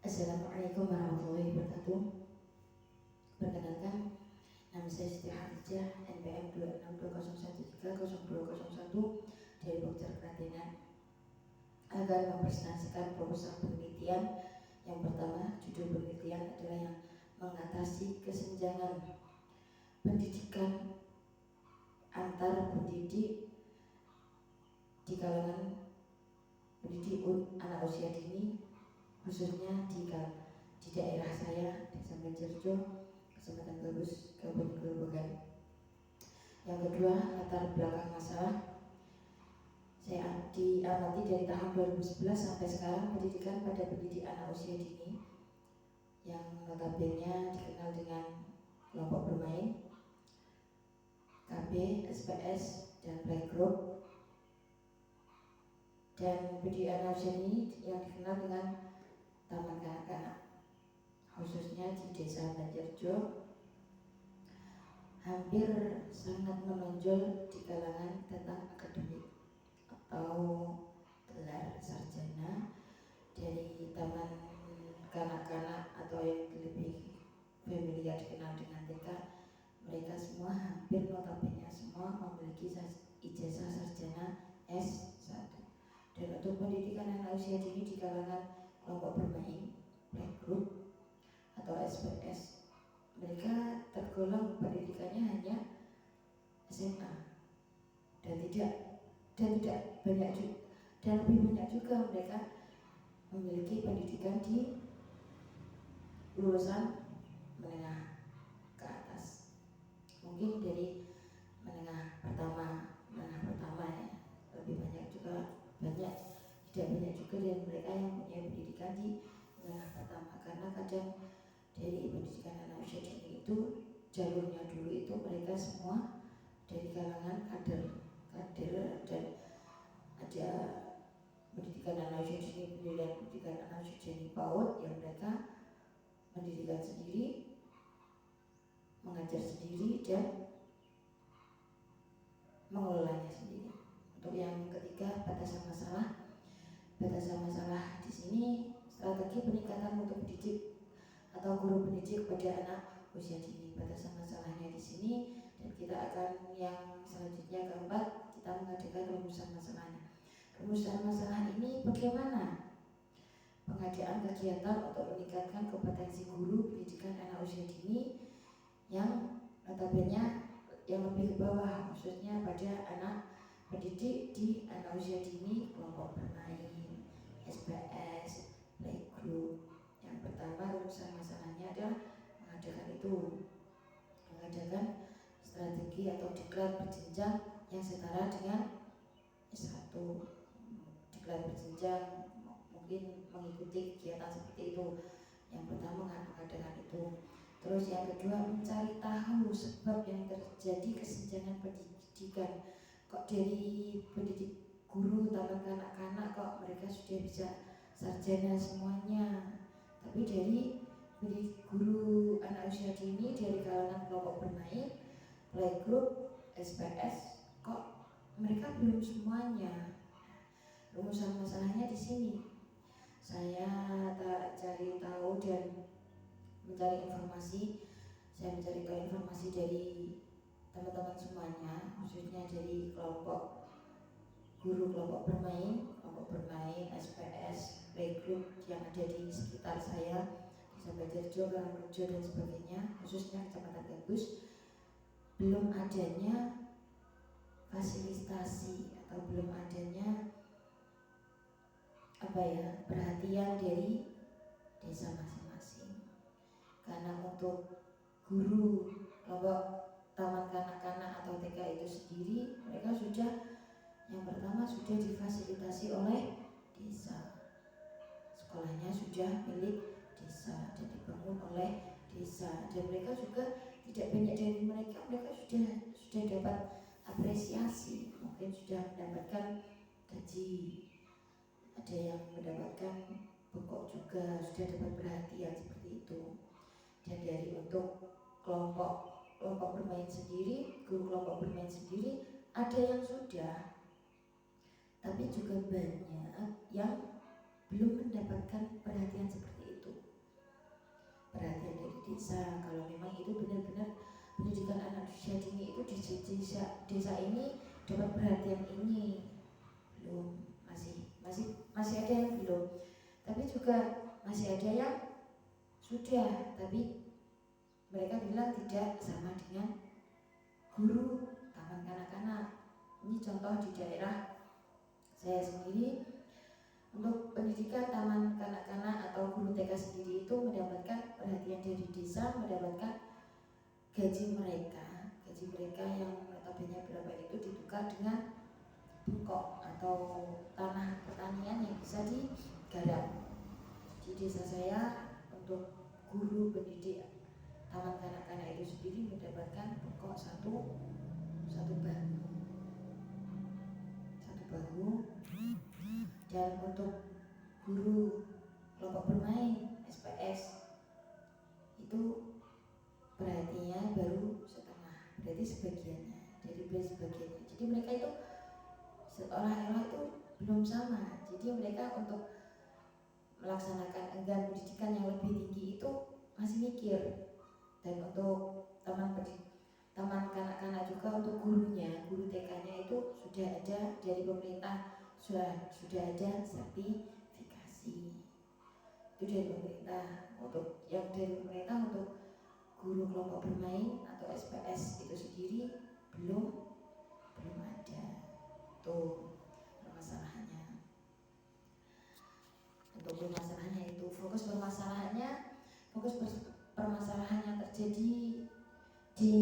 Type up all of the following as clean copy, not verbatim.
Assalamualaikum warahmatullahi wabarakatuh. Perkenalkan, nama saya Siti Khadijah, NPM 26201302001 dari Bogor Klaten, agar mempresentasikan proposal penelitian. Yang pertama, judul penelitian adalah yang mengatasi kesenjangan pendidikan antar pendidik di kalangan pendidik anak usia dini, khususnya di daerah saya, Desa Banjarjo, Kecamatan Gabus, Kabupaten Grobogan. Yang kedua, latar belakang masalah. Saya diamati dari tahun 2011 sampai sekarang pendidikan pada pendidik anak usia dini yang notabene dikenal dengan kelompok bermain, KB, SPS, dan playgroup, dan pendidik anak usia dini yang dikenal dengan taman kanak-kanak, khususnya di Desa Banjarjo, hampir sangat menonjol di kalangan tentang akademik atau gelar sarjana dari taman kanak-kanak atau yang lebih familiar dikenal dengan TK. Mereka semua hampir notabene semua memiliki ijazah sarjana S1. Dan untuk pendidikan anak usia dini di kalangan kelompok bermain, playgroup atau SPS, mereka tergolong pendidikannya hanya SMA dan tidak banyak juga, dan lebih banyak juga mereka memiliki pendidikan di lulusan menengah ke atas. Mungkin dari menengah pertama ya, lebih banyak juga tidak banyak juga dari mereka yang punya pendidikan di menengah pertama, karena kadang dari pendidikan anak usia dini itu jalurnya dulu itu mereka semua dari kalangan kader dan ada pendidikan anak usia dini, pendidikan anak usia dini PAUD yang mereka pendidikan sendiri, mengajar sendiri, dan mengelolanya sendiri. Untuk yang ketiga, batasan masalah di sini strategi peningkatan mutu pendidik atau guru pendidik pada anak usia dini. Batasan masalahnya di sini, dan kita akan yang selanjutnya keempat, kita mengadakan rumusan masalahnya. Rumusan masalah ini bagaimana pengadaan kegiatan untuk meningkatkan kompetensi guru pendidikan anak usia dini yang notabene yang lebih ke bawah, khususnya pada anak pendidik di anak usia dini, kelompok bermain, SPS, playgroup. Yang pertama, rumusan masalahnya adalah mengadakan strategi atau diklat berjenjang yang setara dengan S1. Diklat berjenjang mungkin mengikuti kegiatan seperti itu. Yang pertama, mengadakan itu. Terus yang kedua, mencari tahu sebab yang terjadi kesenjangan pendidikan. Kok dari pendidik guru taman kanak-kanak kok mereka sudah bisa sarjana semuanya, tapi dari pendidik guru anak usia dini dari kalangan kelompok bermain, playgroup, SPS kok mereka belum semuanya. Rumusan masalahnya di sini. Saya cari tahu dan mencari informasi. Saya mencari tahu informasi dari teman-teman semuanya, khususnya dari kelompok guru kelompok bermain, SPS, playgroup yang ada di sekitar saya, Desa Banjarjo, Karangrejo, dan sebagainya, khususnya Kecamatan Gabus. Belum adanya fasilitasi atau belum adanya perhatian dari desa masing-masing. Karena untuk guru kelompok taman kanak-kanak atau TK itu sendiri, mereka yang pertama sudah difasilitasi oleh desa. Sekolahnya sudah milik desa dan dibangun oleh desa, dan mereka juga tidak banyak dari mereka sudah dapat apresiasi, mungkin sudah mendapatkan gaji, ada yang mendapatkan pokok juga, sudah dapat perhatian seperti itu. Dan dari untuk kelompok bermain sendiri, guru kelompok bermain sendiri, ada yang sudah, tapi juga banyak yang belum mendapatkan perhatian seperti itu. desa. Kalau memang itu benar-benar pendidikan anak usia dini itu di desa ini dapat perhatian ini, belum, masih ada yang belum, tapi juga masih ada yang sudah, tapi mereka bilang tidak sama dengan guru taman kanak-kanak. Ini contoh di daerah saya sendiri, untuk pendidikan taman kanak-kanak atau guru TK sendiri itu mendapatkan perhatian dari desa, mendapatkan gaji mereka yang notabene berapa itu ditukar dengan bengkok atau tanah pertanian yang bisa digarap. Di desa saya untuk guru pendidik taman kanak-kanak itu sendiri mendapatkan bengkok satu bahu, dan untuk guru kelompok bermain SPS itu perhatiannya baru setengah, berarti sebagiannya, jadi mereka itu seolah-olah itu belum sama. Jadi mereka untuk melaksanakan enggan pendidikan yang lebih tinggi itu masih mikir. Dan untuk taman kanak-kanak juga untuk gurunya, guru TK-nya itu sudah ada dari pemerintah, sudah ada sertifikasi itu dari pemerintah. Untuk yang dari pemerintah untuk guru kelompok bermain atau SPS itu sendiri belum ada. Tuh permasalahannya. Untuk permasalahannya itu fokus permasalahannya terjadi di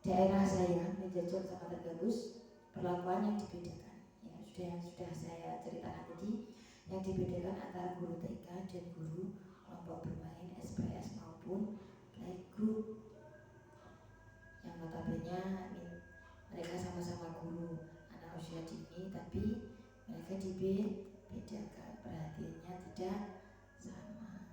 daerah saya, Mejarjo sama Tergabus. Perlakuan yang dibedakan, ya sudah saya ceritakan tadi, yang dibedakan antara guru TK dan guru kelompok bermain SPS maupun playgroup, yang notabene mereka sama-sama guru anak usia dini, tapi mereka dibedakan, perhatiannya tidak sama.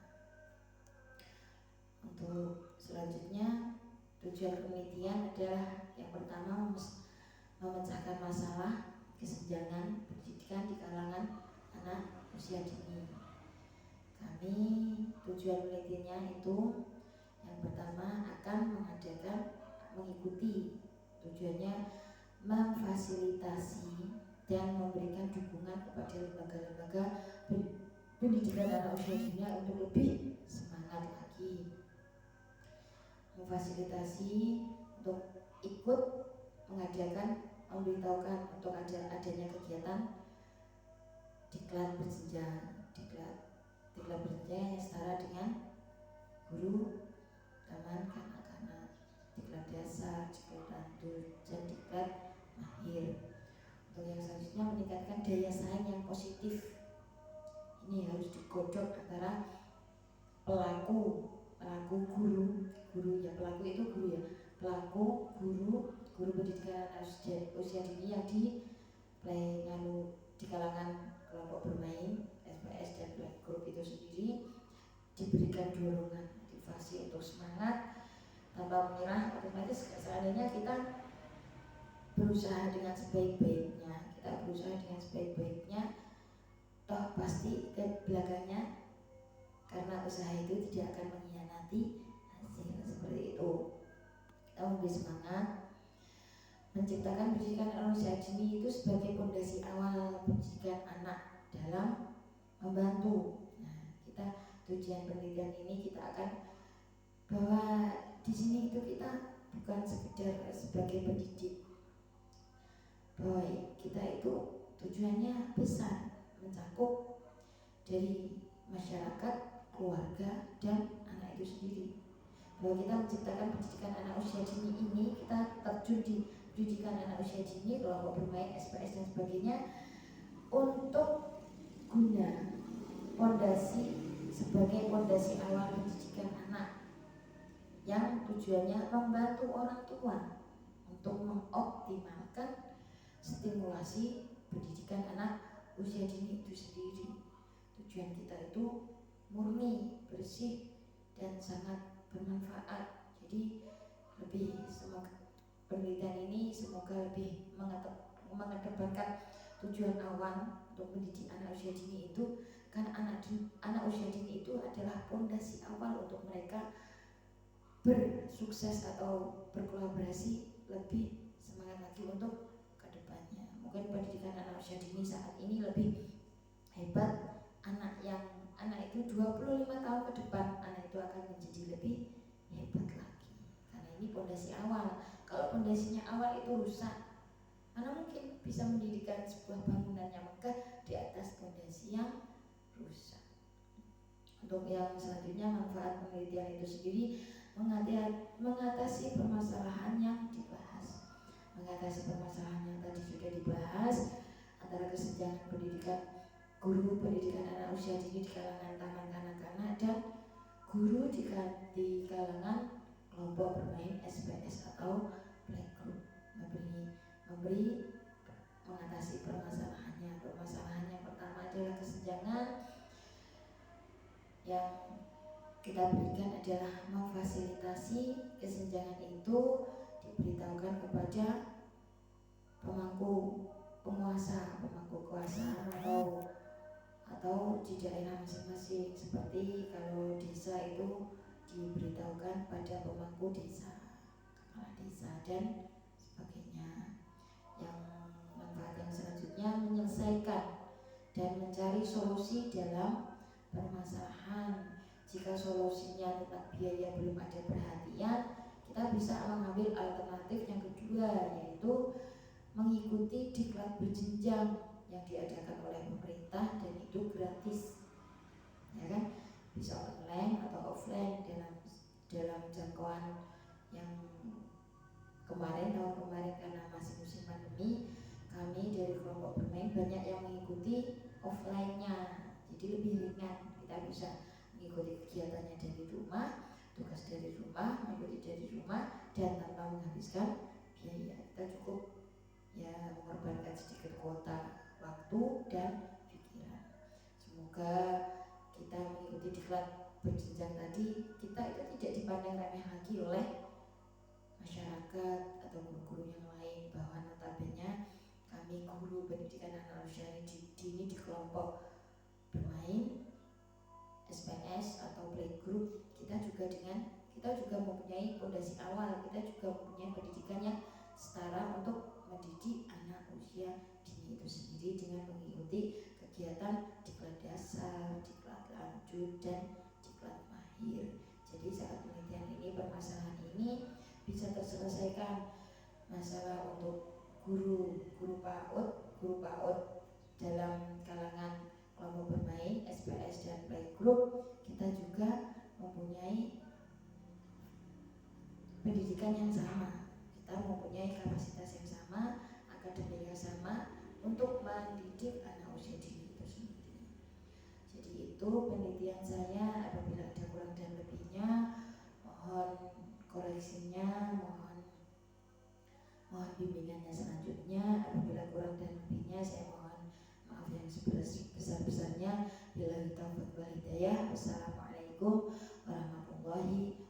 Untuk selanjutnya, tujuan penelitian adalah yang pertama memecahkan masalah kesenjangan pendidikan di kalangan anak usia dini. Kami tujuan penelitiannya itu yang pertama akan mengikuti tujuannya memfasilitasi dan memberikan dukungan kepada lembaga-lembaga pendidikan anak usia dini untuk lebih semangat lagi, memfasilitasi untuk ikut mengadakan, memberitahukan untuk adanya kegiatan diklat berjenjang, yang setara dengan guru taman kanak-kanak, diklat dasar, diklat lanjut, dan diklat mahir. Untuk yang selanjutnya meningkatkan daya saing yang positif. Ini harus digodok antara pelaku guru ya, pelaku itu guru ya, pelaku guru pendidikan anak usia dini yang di kalangan kelompok bermain SPS dan playgroup itu sendiri, diberikan dorongan motivasi untuk semangat tanpa menyerah. Otomatis seandainya kita berusaha dengan sebaik-baiknya, toh pasti ke belakangnya karena usaha itu tidak akan mengkhianati hasil. Seperti itu, kita memberi semangat menciptakan pendidikan anak usia dini itu sebagai fondasi awal pendidikan anak dalam membantu. Nah, kita tujuan penelitian ini kita akan bahwa di sini itu kita bukan sekedar sebagai pendidik, bahwa kita itu tujuannya besar, mencakup dari masyarakat, keluarga, dan anak itu sendiri. Bahwa kita menciptakan pendidikan anak usia dini ini, kita terjun di pendidikan anak usia dini, kelompok bermain, SPS dan sebagainya, untuk guna sebagai fondasi awal pendidikan anak, yang tujuannya membantu orang tua untuk mengoptimalkan stimulasi pendidikan anak usia dini itu sendiri. Tujuan kita itu murni, bersih, dan sangat bermanfaat. Jadi semoga penelitian ini lebih mengedepankan tujuan awal untuk mendidik anak usia dini itu Karena anak usia dini itu adalah fondasi awal untuk mereka bersukses atau berkolaborasi lebih semangat lagi untuk kedepannya. Mungkin pendidikan anak usia dini saat ini lebih hebat. Anak itu 25 tahun ke depan, anak itu akan menjadi lebih hebat lagi. Karena ini fondasi awal. Kalau fondasinya awal itu rusak, mana mungkin bisa mendirikan sebuah bangunan yang megah di atas fondasi yang rusak. Untuk yang selanjutnya, manfaat penelitian itu sendiri mengatasi permasalahan yang dibahas. Mengatasi permasalahan yang tadi sudah dibahas antara kesenjangan pendidikan guru pendidikan anak usia dini di kalangan taman kanak-kanak dan guru di kalangan kelompok bermain SPS atau playgroup. Memberi mengatasi permasalahannya. Permasalahan yang pertama adalah kesenjangan. Yang kita berikan adalah memfasilitasi kesenjangan itu diberitahukan kepada pemangku kekuasaan atau di daerah masing-masing. Seperti kalau desa itu diberitahukan pada pemangku desa, kepala desa dan sebagainya. Yang manfaat yang selanjutnya menyelesaikan dan mencari solusi dalam permasalahan. Jika solusinya tentang biaya belum ada perhatian, kita bisa mengambil alternatif yang kedua, yaitu mengikuti diklat berjenjang yang diadakan oleh pemerintah dan itu gratis, ya kan? Bisa online atau offline dalam jangkauan yang tahun kemarin karena masih musim pandemi, kami dari kelompok bermain banyak yang mengikuti offline-nya, jadi lebih ringan. Kita bisa mengikuti kegiatannya dari rumah, tugas dari rumah, mengikuti dari rumah dan tanpa menghabiskan biaya. Kita cukup ya mengorbankan sedikit kuota waktu dan pikiran. Semoga kita mengikuti diklat berjenjang tadi, kita itu tidak dipandang remeh lagi oleh masyarakat atau guru-guru yang lain, bahwa notabene kami guru pendidikan anak usia dini di kelompok bermain SPS atau playgroup, kita juga mempunyai fondasi awal, kita juga mempunyai pendidikan yang setara untuk mendidik anak usia dini itu sendiri dengan mengikuti kegiatan diklat dasar, diklat lanjut dan diklat mahir. Jadi saat penelitian ini, permasalahan ini bisa terselesaikan. Masalah untuk guru PAUD dalam kalangan kelompok bermain SPS dan playgroup, kita juga mempunyai pendidikan yang sama, kita mempunyai kapasitas yang sama, akademik yang sama untuk mendidik anak usia dini itu sendiri. Jadi itu penelitian saya. Apabila ada kurang dan lebihnya, mohon koreksinya, mohon bimbingannya selanjutnya. Apabila kurang dan lebihnya, saya mohon maaf yang sebesar-besarnya. Billahi taufiq wal hidayah. Wassalamualaikum warahmatullahi